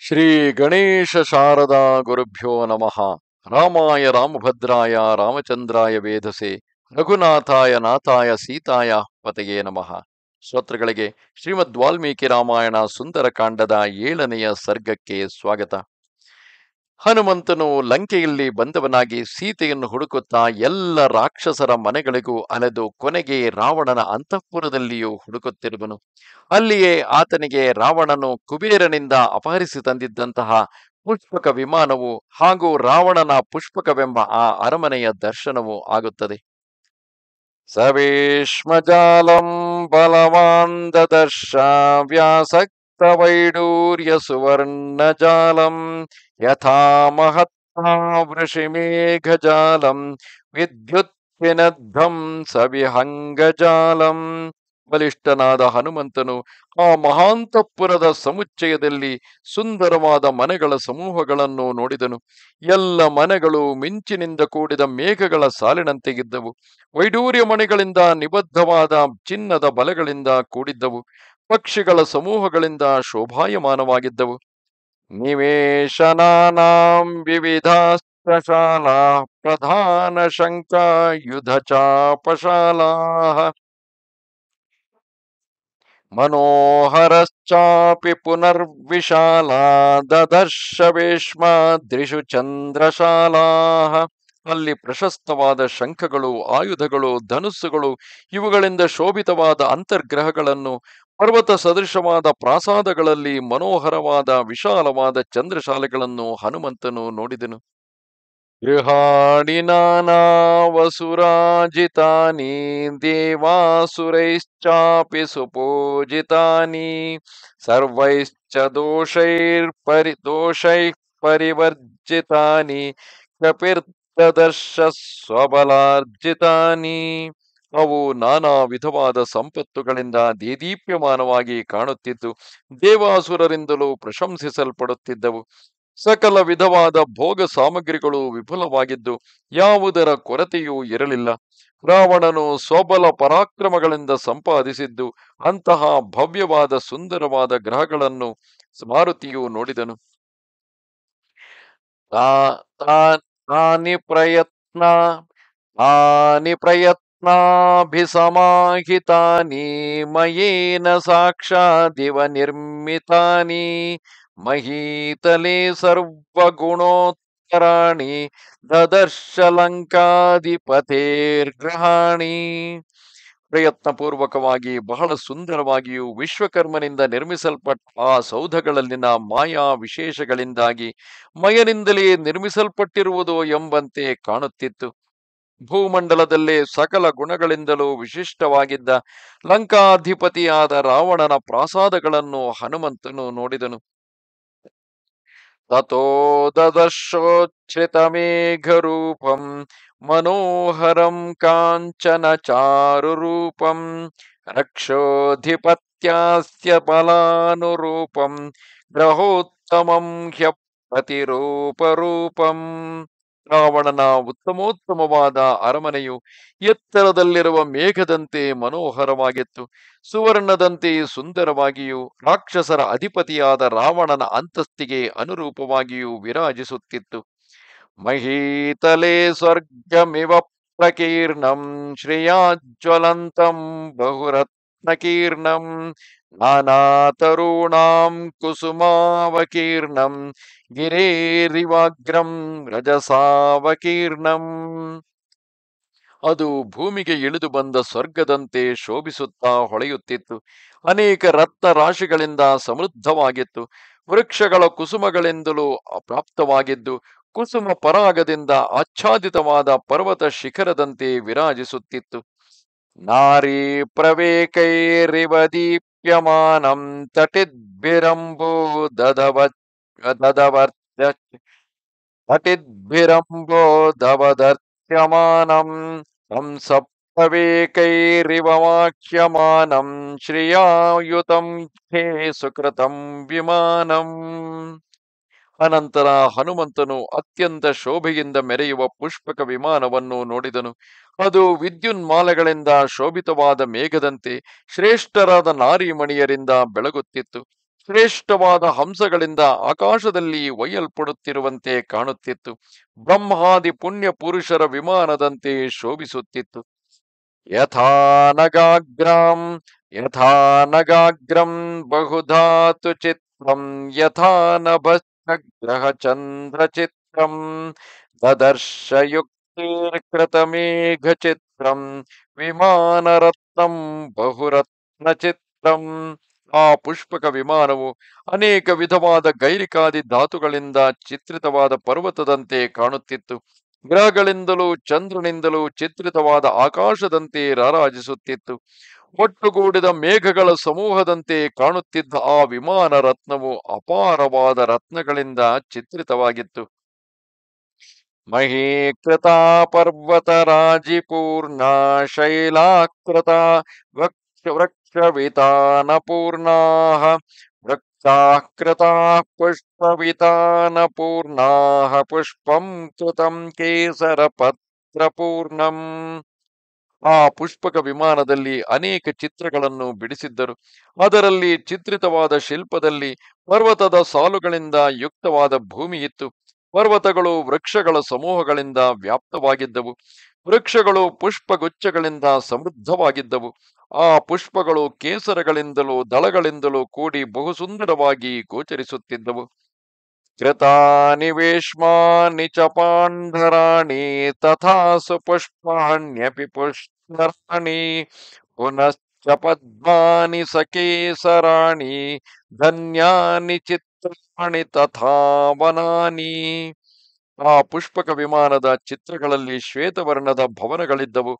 ಶ್ರೀ ಗಣೇಶ ಶಾರದಾ ಗುರುಭ್ಯೋ ನಮಃ. ರಾಮಾಯ ರಾಮಭದ್ರಾಯ ರಾಮಚಂದ್ರಾಯ ವೇಧಸೆ ರಘುನಾಥಾಯ ನಾಥಾಯ ಸೀತಾಯ ಪತೆಯೇ ನಮಃ. ಶ್ರೋತೃಗಳಿಗೆ ಶ್ರೀಮದ್ ವಾಲ್ಮೀಕಿ ರಾಮಾಯಣ ಸುಂದರಕಾಂಡದ 7ನೆಯ ಸರ್ಗಕ್ಕೆ ಸ್ವಾಗತ. ಹನುಮಂತನು ಲಂಕೆಯಲ್ಲಿ ಬಂದವನಾಗಿ ಸೀತೆಯನ್ನು ಹುಡುಕುತ್ತಾ ಎಲ್ಲ ರಾಕ್ಷಸರ ಮನೆಗಳಿಗೂ ಅಲೆದು ಕೊನೆಗೆ ರಾವಣನ ಅಂತಃಪುರದಲ್ಲಿಯೂ ಹುಡುಕುತ್ತಿರುವನು. ಅಲ್ಲಿಯೇ ಆತನಿಗೆ ರಾವಣನು ಕುಬೇರನಿಂದ ಅಪಹರಿಸಿ ತಂದಿದ್ದಂತಹ ಪುಷ್ಪಕ ವಿಮಾನವು ಹಾಗೂ ರಾವಣನ ಪುಷ್ಪಕವೆಂಬ ಆ ಅರಮನೆಯ ದರ್ಶನವೂ ಆಗುತ್ತದೆ. ಸವೇಶ್ಮಜಾಲಂ ಬಲವಾನ್ ದದರ್ಶ ವ್ಯಾಸಕ್ತ ವೈಡೂರ್ಯ ಸುವರ್ಣಜಾಲಂ ಯಥಾ ಮಹತ್ತಾ ವೃಷಿಮೇಘಜಾಲಂ ವಿದ್ಯುತ್ವಿನದ್ಧಂ ಸವಿಹಂಗಜಾಲಂ. ಬಲಿಷ್ಠನಾದ ಹನುಮಂತನು ಆ ಮಹಾಂತಃಪುರದ ಸಮುಚ್ಚಯದಲ್ಲಿ ಸುಂದರವಾದ ಮನೆಗಳ ಸಮೂಹಗಳನ್ನು ನೋಡಿದನು. ಎಲ್ಲ ಮನೆಗಳು ಮಿಂಚಿನಿಂದ ಕೂಡಿದ ಮೇಘಗಳ ಸಾಲಿನಂತೆ ಇದ್ದವು. ವೈಡೂರ್ಯ ಮಣಿಗಳಿಂದ ನಿಬದ್ಧವಾದ ಚಿನ್ನದ ಬಲೆಗಳಿಂದ ಕೂಡಿದ್ದವು. ಪಕ್ಷಿಗಳ ಸಮೂಹಗಳಿಂದ ಶೋಭಾಯಮಾನವಾಗಿದ್ದವು. ನಿವೇಶನಾನಾಂ ವಿವಿಧಾಸ್ತ್ರಶಾಲಾ ಪ್ರಧಾನ ಶಂಕಾಯುಧ ಚಾಪಶಾಲಾ ಮನೋಹರಶ್ಚಾಪಿ ಪುನರ್ವಿಶಾಲಾ ದದರ್ಶ ವೇಶ್ಮಾದ್ರಿಷು ಚಂದ್ರಶಾಲಾ. ಅಲ್ಲಿ ಪ್ರಶಸ್ತವಾದ ಶಂಖಗಳು, ಆಯುಧಗಳು, ಧನುಸ್ಸುಗಳು, ಇವುಗಳಿಂದ ಶೋಭಿತವಾದ ಅಂತರ್ಗ್ರಹಗಳನ್ನು, ಪರ್ವತ ಸದೃಶವಾದ ಪ್ರಾಸಾದಗಳಲ್ಲಿ ಮನೋಹರವಾದ ವಿಶಾಲವಾದ ಚಂದ್ರಶಾಲೆಗಳನ್ನು ಹನುಮಂತನು ನೋಡಿದನು. ಗೃಹಾಣಿ ನಾನಾ ವಸುರಾಜಿತಾನಿ ದೇವಾಸುರೈಶ್ಚಾಪಿ ಸುಪೂಜಿತಾನಿ ಸರ್ವೈಶ್ಚ ದೋಷೈಃ ಪರಿವರ್ಜಿತಾನಿ ಕಪಿರ್ದದರ್ಶ ಸ್ವಬಲಾರ್ಜಿತಾನಿ. ಅವು ನಾನಾ ವಿಧವಾದ ಸಂಪತ್ತುಗಳಿಂದ ದೇದೀಪ್ಯಮಾನವಾಗಿ ಕಾಣುತ್ತಿದ್ದು ದೇವಾಸುರರಿಂದಲೂ ಪ್ರಶಂಸಿಸಲ್ಪಡುತ್ತಿದ್ದವು. ಸಕಲ ವಿಧವಾದ ಭೋಗ ಸಾಮಗ್ರಿಗಳು ವಿಪುಲವಾಗಿದ್ದು ಯಾವುದರ ಕೊರತೆಯೂ ಇರಲಿಲ್ಲ. ರಾವಣನು ಸ್ವಬಲ ಪರಾಕ್ರಮಗಳಿಂದ ಸಂಪಾದಿಸಿದ್ದು ಅಂತಹ ಭವ್ಯವಾದ ಸುಂದರವಾದ ಗ್ರಹಗಳನ್ನು ಮಾರುತಿಯು ನೋಡಿದನು. ತಾನಿ ಪ್ರಯತ್ನಾಭಿಸಮಾಹಿತಾನಿ ಮಯೇನ ಸಾಕ್ಷಾದಿವ ನಿರ್ಮಿತಾನಿ ಮಹೀತಲೆ ಸರ್ವಗುಣೋತ್ತರಾಣಿ ದದರ್ಶ ಲಂಕಾಧಿಪತೇರ್ಗ್ರಹಾಣಿ. ಪ್ರಯತ್ನಪೂರ್ವಕವಾಗಿ ಬಹಳ ಸುಂದರವಾಗಿಯೂ ವಿಶ್ವಕರ್ಮನಿಂದ ನಿರ್ಮಿಸಲ್ಪಟ್ಟ ಆ ಸೌಧಗಳಲ್ಲಿನ ಮಾಯಾ ವಿಶೇಷಗಳಿಂದಾಗಿ ಮಯನಿಂದಲೇ ನಿರ್ಮಿಸಲ್ಪಟ್ಟಿರುವುದು ಎಂಬಂತೆ ಕಾಣುತ್ತಿತ್ತು. ಭೂಮಂಡಲದಲ್ಲೇ ಸಕಲ ಗುಣಗಳಿಂದಲೂ ವಿಶಿಷ್ಟವಾಗಿದ್ದ ಲಂಕಾಧಿಪತಿಯಾದ ರಾವಣನ ಪ್ರಾಸಾದಗಳನ್ನು ಹನುಮಂತನು ನೋಡಿದನು. ತಥೋ ದದರ್ಶೋಚ್ಛ್ರಿತಮೇಘರೂಪಂ ಮನೋಹರಂ ಕಾಂಚನ ಚಾರುರೂಪಂ ರಕ್ಷೋಧಿಪತ್ಯಾಸ್ಯ ಬಲಾನುರೂಪಂ ಗ್ರಹೋತ್ತಮಂ ಹ್ಯಪ್ರತಿರೂಪರೂಪಂ. ರಾವಣನ ಉತ್ತಮೋತ್ತಮವಾದ ಅರಮನೆಯು ಎತ್ತರದಲ್ಲಿರುವ ಮೇಘದಂತೆ ಮನೋಹರವಾಗಿತ್ತು. ಸುವರ್ಣದಂತೆ ಸುಂದರವಾಗಿಯೂ ರಾಕ್ಷಸರ ಅಧಿಪತಿಯಾದ ರಾವಣನ ಅಂತಸ್ತಿಗೆ ಅನುರೂಪವಾಗಿಯೂ ವಿರಾಜಿಸುತ್ತಿತ್ತು. ಮಹೀತಲೆ ಸ್ವರ್ಗಮಿವ ಪ್ರಕೀರ್ಣಂ ಶ್ರೇಯಾಜ್ವಲಂತಂ ಬಹುರತ್ನಕೀರ್ಣಂ ನಾನಾತರುಣಾಂ ಕುಸುಮಾವಕೀರ್ಣಂ ಗಿರೇರಿವಾಗ್ರಂ ರಜಸಾವಕೀರ್ಣಂ. ಅದು ಭೂಮಿಗೆ ಇಳಿದು ಬಂದ ಸ್ವರ್ಗದಂತೆ ಶೋಭಿಸುತ್ತಾ ಹೊಳೆಯುತ್ತಿತ್ತು. ಅನೇಕ ರತ್ನ ರಾಶಿಗಳಿಂದ ಸಮೃದ್ಧವಾಗಿತ್ತು. ವೃಕ್ಷಗಳ ಕುಸುಮಗಳಿಂದಲೂ ಪ್ರಾಪ್ತವಾಗಿದ್ದು ಕುಸುಮ ಪರಾಗದಿಂದ ಆಚ್ಛಾದಿತವಾದ ಪರ್ವತ ಶಿಖರದಂತೆ ವಿರಾಜಿಸುತ್ತಿತ್ತು. ನಾರೀ ಪ್ರವೇಕೈರಿವ ದೀಪ್ಯಮಾನಂ ತಟಿದ್ಭಿರಂಭೋ ದವದರ್ಚ್ಯಮಾನಂ ಹಂಸಪ್ರವೇಕೈರಿವ ವಾಕ್ಯಮಾನಂ ಶ್ರಿಯಾಯುತಂ ಹೇ ಸುಕೃತಂ ವಿಮಾನಂ. ಅನಂತರ ಹನುಮಂತನು ಅತ್ಯಂತ ಶೋಭೆಯಿಂದ ಮೆರೆಯುವ ಪುಷ್ಪಕ ವಿಮಾನವನ್ನು ನೋಡಿದನು. ಅದು ವಿದ್ಯುನ್ಮಾಲೆಗಳಿಂದ ಶೋಭಿತವಾದ ಮೇಘದಂತೆ ಶ್ರೇಷ್ಠರಾದ ನಾರಿಮಣಿಯರಿಂದ ಬೆಳಗುತ್ತಿತ್ತು. ಶ್ರೇಷ್ಠವಾದ ಹಂಸಗಳಿಂದ ಆಕಾಶದಲ್ಲಿ ಒಯ್ಯಲ್ಪಡುತ್ತಿರುವಂತೆ ಕಾಣುತ್ತಿತ್ತು. ಬ್ರಹ್ಮಾದಿ ಪುಣ್ಯ ಪುರುಷರ ವಿಮಾನದಂತೆ ಶೋಭಿಸುತ್ತಿತ್ತು. ಯಥಾ ನಗಾಗ್ರಂ ಯಥಾ ನಗಾಗ್ರಂ ಬಹುಧಾತು ಚಿತ್ರಂ ಯಥಾ ನಭಶ್ಚಗ್ರಹ ಚಂದ್ರ ಚಿತ್ರಂ ದದರ್ಶಯುಕ್ತಿರ್ಕೃತಮೇಘ ಚಿತ್ರಂ ವಿಮಾನರತ್ನಂ ಬಹುರತ್ನ ಚಿತ್ರಂ. ಆ ಪುಷ್ಪಕ ವಿಮಾನವು ಅನೇಕ ವಿಧವಾದ ಗೈರಿಕಾದಿ ಧಾತುಗಳಿಂದ ಚಿತ್ರಿತವಾದ ಪರ್ವತದಂತೆ ಕಾಣುತ್ತಿತ್ತು. ಗ್ರಹಗಳಿಂದಲೂ ಚಂದ್ರನಿಂದಲೂ ಚಿತ್ರಿತವಾದ ಆಕಾಶದಂತೆ ರಾರಾಜಿಸುತ್ತಿತ್ತು. ಒಟ್ಟುಗೂಡಿದ ಮೇಘಗಳ ಸಮೂಹದಂತೆ ಕಾಣುತ್ತಿದ್ದ ಆ ವಿಮಾನ ರತ್ನವು ಅಪಾರವಾದ ರತ್ನಗಳಿಂದ ಚಿತ್ರಿತವಾಗಿತ್ತು. ಮಹೀಕೃತ ಪರ್ವತರಾಜಿಪೂರ್ಣ ಶೈಲಾಕೃತ ವೃಕ್ಷವಿತಾನಪೂರ್ಣಾಃ ವೃಕ್ಷಾಕೃತಾಃ ಪುಷ್ಪವಿತಾನಪೂರ್ಣಾಃ ಪುಷ್ಪಂ ಕೃತಂ ಕೇಸರಪತ್ರಪೂರ್ಣಂ. ಆ ಪುಷ್ಪಕ ವಿಮಾನದಲ್ಲಿ ಅನೇಕ ಚಿತ್ರಗಳನ್ನು ಬಿಡಿಸಿದ್ದರು. ಅದರಲ್ಲಿ ಚಿತ್ರಿತವಾದ ಶಿಲ್ಪದಲ್ಲಿ ಪರ್ವತದ ಸಾಲುಗಳಿಂದ ಯುಕ್ತವಾದ ಭೂಮಿ ಇತ್ತು. ಪರ್ವತಗಳು ವೃಕ್ಷಗಳ ಸಮೂಹಗಳಿಂದ ವ್ಯಾಪ್ತವಾಗಿದ್ದವು. ವೃಕ್ಷಗಳು ಪುಷ್ಪಗುಚ್ಛಗಳಿಂದ ಸಮೃದ್ಧವಾಗಿದ್ದವು. ಆ ಪುಷ್ಪಗಳು ಕೇಸರಗಳಿಂದಲೂ ದಳಗಳಿಂದಲೂ ಕೂಡಿ ಬಹುಸುಂದರವಾಗಿ ಗೋಚರಿಸುತ್ತಿದ್ದವು. ಕೃತಾನಿ ವೇಶ್ಮಾನಿ ಚ ಪಾಂಢರಾಣಿ ತಥಾ ಸುಪುಷ್ಪಾಣ್ಯಪಿ ಪುಷ್ಕರಾಣಿ ಪುನಶ್ಚ ಪದ್ಮಾನಿ ಸಕೇಸರಾಣಿ ಧನ್ಯಾನಿ ಚಿತ್ರಾಣಿ ತಥಾ ವನಾನಿ. ಆ ಪುಷ್ಪಕ ವಿಮಾನದ ಚಿತ್ರಗಳಲ್ಲಿ ಶ್ವೇತವರ್ಣದ ಭವನಗಳಿದ್ದವು.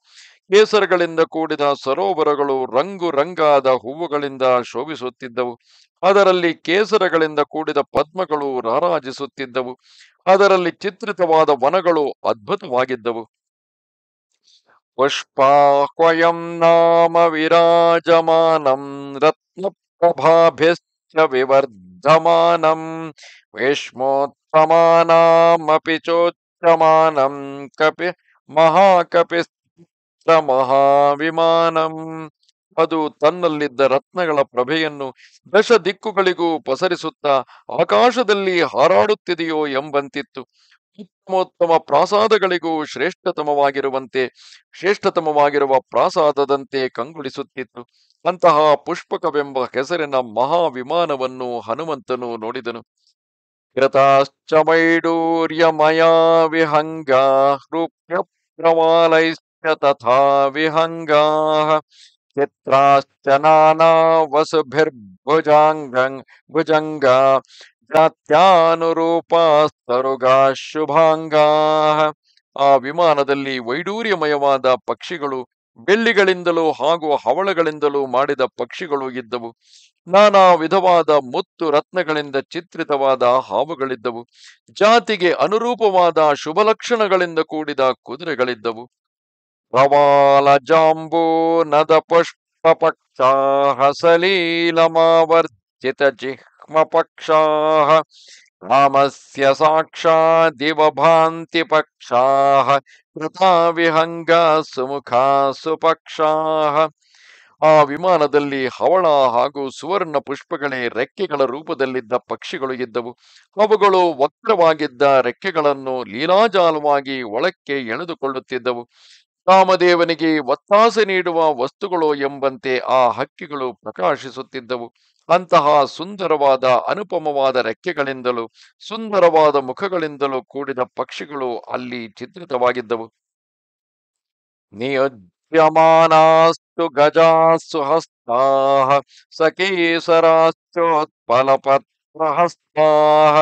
ಕೇಸರಗಳಿಂದ ಕೂಡಿದ ಸರೋವರಗಳು ರಂಗು ರಂಗಾದ ಹೂವುಗಳಿಂದ ಶೋಭಿಸುತ್ತಿದ್ದವು. ಅದರಲ್ಲಿ ಕೇಸರಗಳಿಂದ ಕೂಡಿದ ಪದ್ಮಗಳು ರಾರಾಜಿಸುತ್ತಿದ್ದವು. ಅದರಲ್ಲಿ ಚಿತ್ರಿತವಾದ ವನಗಳು ಅದ್ಭುತವಾಗಿದ್ದವು. ಪುಷ್ಪಾಹ್ವಯಂ ನಾಮ ವಿರಾಜಮಾನಂ ರತ್ನಪ್ರಭಾಭಿಶ್ಚ ವಿವರ್ಧಮಾನಂ ವೇಶ್ಮೋತ್ತಮಾನಾಮಪಿ ಚೋಚ್ಯಮಾನಂ ಕಪಿ ಮಹಾಕಪಿಸ್ತ್ರ ಮಹಾವಿಮಾನಂ. ಅದು ತನ್ನಲ್ಲಿದ್ದ ರತ್ನಗಳ ಪ್ರಭೆಯನ್ನು ದಶ ದಿಕ್ಕುಗಳಿಗೂ ಪಸರಿಸುತ್ತಾ ಆಕಾಶದಲ್ಲಿ ಹಾರಾಡುತ್ತಿದೆಯೋ ಎಂಬಂತಿತ್ತು. ಉತ್ತಮೋತ್ತಮ ಪ್ರಾಸಾದಗಳಿಗೂ ಶ್ರೇಷ್ಠತಮವಾಗಿರುವ ಪ್ರಾಸಾದದಂತೆ ಕಂಗೊಳಿಸುತ್ತಿತ್ತು. ಅಂತಹ ಪುಷ್ಪಕವೆಂಬ ಹೆಸರಿನ ಮಹಾವಿಮಾನವನ್ನು ಹನುಮಂತನು ನೋಡಿದನು. ಕೃತಾಶ್ಚ ವೈಡೂರ್ಯಮಯಾ ವಿಹಂಗಾ ರೂಪ್ಯ ಪ್ರಮಾಲೈಶ್ಚ ತಥಾ ವಿಹಂಗಾಃ ಚಿತ್ರಾಶ್ಚ ನಾನಾ ಭುಜಂಗಾ ಜಾತ್ಯಾನುರೂಪಾಸ್ತರುಗಾ ಶುಭಾಂಗಾಃ. ಆ ವಿಮಾನದಲ್ಲಿ ವೈಡೂರ್ಯಮಯವಾದ ಪಕ್ಷಿಗಳು, ಬೆಳ್ಳಿಗಳಿಂದಲೂ ಹಾಗೂ ಹವಳಗಳಿಂದಲೂ ಮಾಡಿದ ಪಕ್ಷಿಗಳು ಇದ್ದವು. ನಾನಾ ವಿಧವಾದ ಮುತ್ತು ರತ್ನಗಳಿಂದ ಚಿತ್ರಿತವಾದ ಹಾವುಗಳಿದ್ದವು. ಜಾತಿಗೆ ಅನುರೂಪವಾದ ಶುಭಲಕ್ಷಣಗಳಿಂದ ಕೂಡಿದ ಕುದುರೆಗಳಿದ್ದವು. ಪ್ರವಾಲ ಜಾಂಬೂ ನದ ಪುಷ್ಪ ಪಕ್ಷಾಃ ಸಲೀಲಮಾವರ್ಜಿತ ಜಿಹ್ಮ ಪಕ್ಷಾಃ ರಾಮಸ್ಯ ಸಾಕ್ಷಾದಿವ ಭಾಂತಿ ಪಕ್ಷಾಃ ಕೃತಾ ವಿಹಂಗಾ ಸುಮುಖಾ ಸುಪಕ್ಷಾಃ. ಆ ವಿಮಾನದಲ್ಲಿ ಹವಳ ಹಾಗೂ ಸುವರ್ಣ ಪುಷ್ಪಗಳೇ ರೆಕ್ಕೆಗಳ ರೂಪದಲ್ಲಿದ್ದ ಪಕ್ಷಿಗಳು ಇದ್ದವು. ಅವುಗಳು ವಕ್ರವಾಗಿದ್ದ ರೆಕ್ಕೆಗಳನ್ನು ಲೀಲಾಜಾಲವಾಗಿ ಒಳಕ್ಕೆ ಎಳೆದುಕೊಳ್ಳುತ್ತಿದ್ದವು. ರಾಮದೇವನಿಗೆ ಒತ್ತಾಸೆ ನೀಡುವ ವಸ್ತುಗಳು ಎಂಬಂತೆ ಆ ಹಕ್ಕಿಗಳು ಪ್ರಕಾಶಿಸುತ್ತಿದ್ದವು. ಅಂತಹ ಸುಂದರವಾದ ಅನುಪಮವಾದ ರೆಕ್ಕೆಗಳಿಂದಲೂ ಸುಂದರವಾದ ಮುಖಗಳಿಂದಲೂ ಕೂಡಿದ ಪಕ್ಷಿಗಳು ಅಲ್ಲಿ ಚಿತ್ರಿತವಾಗಿದ್ದವು. ನಿಯುಜ್ಯಮಾನಾಸ್ತು ಗಜಾಸ್ಸು ಹಸ್ತಾಃ ಸಕೇಸರಾಶ್ಚೋತ್ಪಲಪತ್ರಹಸ್ತಾಃ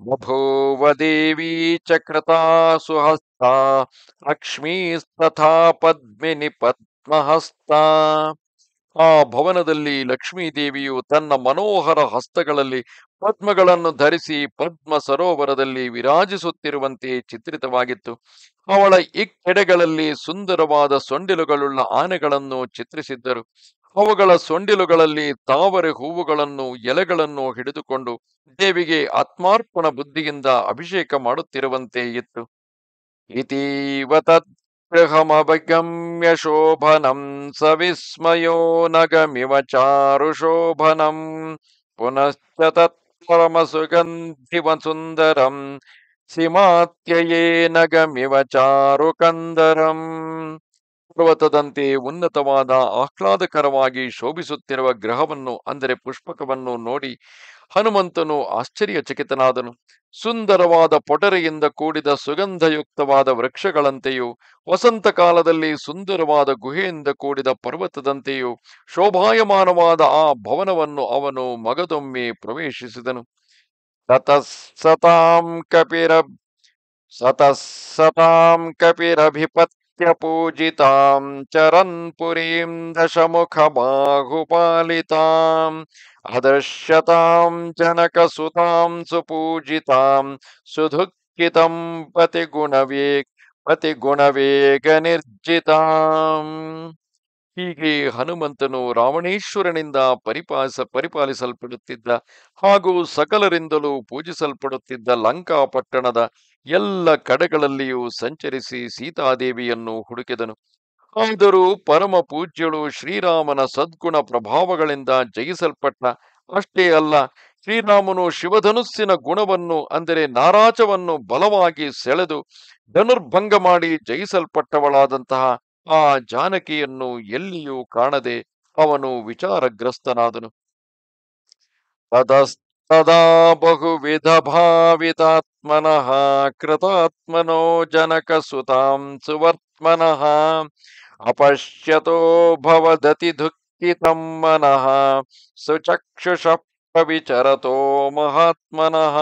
ಬಭೂವ ದೇವೀ ಚ ಕೃತಾ ಸುಹಸ್ತಾ ಲಕ್ಷ್ಮೀಸ್ತಥಾ ಪದ್ಮಿನಿ ಪದ್ಮಹಸ್ತಾ. ಆ ಭವನದಲ್ಲಿ ಲಕ್ಷ್ಮೀದೇವಿಯು ತನ್ನ ಮನೋಹರ ಹಸ್ತಗಳಲ್ಲಿ ಪದ್ಮಗಳನ್ನು ಧರಿಸಿ ಪದ್ಮ ಸರೋವರದಲ್ಲಿ ವಿರಾಜಿಸುತ್ತಿರುವಂತೆ ಚಿತ್ರಿತವಾಗಿತ್ತು. ಅವಳ ಇಕ್ಕೆಡೆಗಳಲ್ಲಿ ಸುಂದರವಾದ ಸೊಂಡಿಲುಗಳುಳ್ಳ ಆನೆಗಳನ್ನು ಚಿತ್ರಿಸಿದ್ದರು. ಅವುಗಳ ಸೊಂಡಿಲುಗಳಲ್ಲಿ ತಾವರೆ ಹೂವುಗಳನ್ನು ಎಲೆಗಳನ್ನು ಹಿಡಿದುಕೊಂಡು ದೇವಿಗೆ ಆತ್ಮಾರ್ಪಣ ಬುದ್ಧಿಯಿಂದ ಅಭಿಷೇಕ ಮಾಡುತ್ತಿರುವಂತೆ ಇತ್ತು. ಇತೀವ ತದ್ಗೃಹಮಭಿಗಮ್ಯ ಶೋಭನಂ ಸವಿಸ್ಮಯೋ ನಗಮಿವ ಚಾರು ಶೋಭನಂ ಪುನಶ್ಚ ತತ್ಪರಮಸುಗಂಧಿವ ಸುಂದರಂ ಸಿಮಾತ್ಯಯೇನ ಗಮಿವ ಚಾರು ಕಂದರಂ. ಪರ್ವತದಂತೆ ಉನ್ನತವಾದ ಆಹ್ಲಾದಕರವಾಗಿ ಶೋಭಿಸುತ್ತಿರುವ ಗ್ರಹವನ್ನು ಅಂದರೆ ಪುಷ್ಪಕವನ್ನು ನೋಡಿ ಹನುಮಂತನು ಆಶ್ಚರ್ಯಚಕಿತನಾದನು. ಸುಂದರವಾದ ಪೊಟರೆಯಿಂದ ಕೂಡಿದ ಸುಗಂಧಯುಕ್ತವಾದ ವೃಕ್ಷಗಳಂತೆಯೂ ವಸಂತ ಕಾಲದಲ್ಲಿ ಸುಂದರವಾದ ಗುಹೆಯಿಂದ ಕೂಡಿದ ಪರ್ವತದಂತೆಯೂ ಶೋಭಾಯಮಾನವಾದ ಆ ಭವನವನ್ನು ಅವನು ಮಗದೊಮ್ಮೆ ಪ್ರವೇಶಿಸಿದನು. ತತಃ ಸತಾಂ ಕಪಿರ ಸತಃ ಸತಾಂ ಕಪಿರಭಿಪತ್ಯ ಪೂಜಿತಾಂ ಚರನ್ ಪುರೀಂ ದಶಮುಖ ಬಾಹುಪಾಲಿತಾಂ ಅದೃಶ್ಯತಾಂ ಜನಕ ಸುತಾಂ ಸುಪೂಜಿತಾಂ ಸುದುಃಖಿತಂ ಪತಿಗುಣವೇಗ ನಿರ್ಜಿತಾಂ. ಹೀಗೆ ಹನುಮಂತನು ರಾವಣೇಶ್ವರನಿಂದ ಪರಿಪಾಲಿಸಲ್ಪಡುತ್ತಿದ್ದ ಹಾಗೂ ಸಕಲರಿಂದಲೂ ಪೂಜಿಸಲ್ಪಡುತ್ತಿದ್ದ ಲಂಕಾ ಪಟ್ಟಣದ ಎಲ್ಲ ಕಡೆಗಳಲ್ಲಿಯೂ ಸಂಚರಿಸಿ ಸೀತಾದೇವಿಯನ್ನು ಹುಡುಕಿದನು. ಆದರೂ ಪರಮ ಪೂಜ್ಯಳು ಶ್ರೀರಾಮನ ಸದ್ಗುಣ ಪ್ರಭಾವಗಳಿಂದ ಜಯಿಸಲ್ಪಟ್ಟ. ಅಷ್ಟೇ ಅಲ್ಲ, ಶ್ರೀರಾಮನು ಶಿವಧನುಸ್ಸಿನ ಗುಣವನ್ನು ಅಂದರೆ ನಾರಾಜವನ್ನು ಬಲವಾಗಿ ಸೆಳೆದು ಧನುರ್ಭಂಗ ಮಾಡಿ ಜಯಿಸಲ್ಪಟ್ಟವಳಾದಂತಹ ಆ ಜಾನಕಿಯನ್ನು ಎಲ್ಲಿಯೂ ಕಾಣದೆ ಅವನು ವಿಚಾರಗ್ರಸ್ತನಾದನು. ತದಾ ಬಹುವಿಧ ಭಾವಿತಾತ್ಮನಃ ಕೃತಾತ್ಮನೋ ಜನಕ ಸುತಾಂ ಸುವರ್ತ್ಮನಃ ಅಪಶ್ಯತೋ ಭವದತಿ ದುಃಖಿತಂ ಮನಃ ಸುಚಕ್ಷುಷಃ ಪ್ರವಿಚರತೋ ಮಹಾತ್ಮನಃ.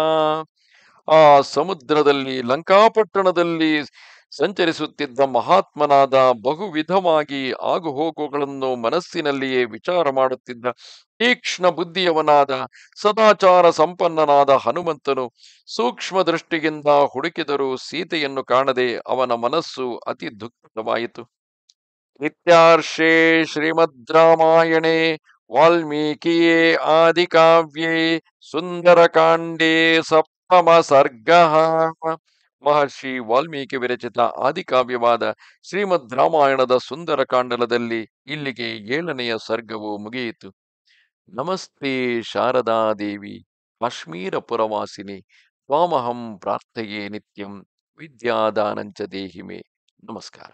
ಆ ಸಮುದ್ರದಲ್ಲಿ ಲಂಕಾಪಟ್ಟಣದಲ್ಲಿ ಸಂಚರಿಸುತ್ತಿದ್ದ ಮಹಾತ್ಮನಾದ ಬಹುವಿಧವಾಗಿ ಆಗುಹೋಗುಗಳನ್ನು ಮನಸ್ಸಿನಲ್ಲಿಯೇ ವಿಚಾರ ಮಾಡುತ್ತಿದ್ದ ತೀಕ್ಷ್ಣ ಬುದ್ಧಿಯವನಾದ ಸದಾಚಾರ ಸಂಪನ್ನನಾದ ಹನುಮಂತನು ಸೂಕ್ಷ್ಮ ದೃಷ್ಟಿಯಿಂದ ಹುಡುಕಿದರೂ ಸೀತೆಯನ್ನು ಕಾಣದೆ ಅವನ ಮನಸ್ಸು ಅತಿ ದುಃಖಿತವಾಯಿತು. ಇತ್ಯಾರ್ಷೇ ಶ್ರೀಮದ್ ರಾಮಾಯಣೇ ವಾಲ್ಮೀಕಿಯೇ ಆದಿಕಾವ್ಯೇ ಸುಂದರಕಾಂಡೇ ಸಪ್ತಮ ಸರ್ಗಃ. ಮಹರ್ಷಿ ವಾಲ್ಮೀಕಿ ವಿರಚಿತ ಆದಿಕಾವ್ಯವಾದ ಶ್ರೀಮದ್ ರಾಮಾಯಣದ ಸುಂದರಕಾಂಡದಲ್ಲಿ ಇಲ್ಲಿಗೆ 7ನೆಯ ಸರ್ಗವು ಮುಗಿಯಿತು. ನಮಸ್ತೆ ಶಾರದಾದೇವಿ ಕಾಶ್ಮೀರ ಪುರವಾಸಿನಿ ತ್ವಾಮಹಂ ಪ್ರಾರ್ಥಯೇ ನಿತ್ಯಂ ವಿದ್ಯಾದಾನಂಚ ದೇಹಿಮೆ. ನಮಸ್ಕಾರ.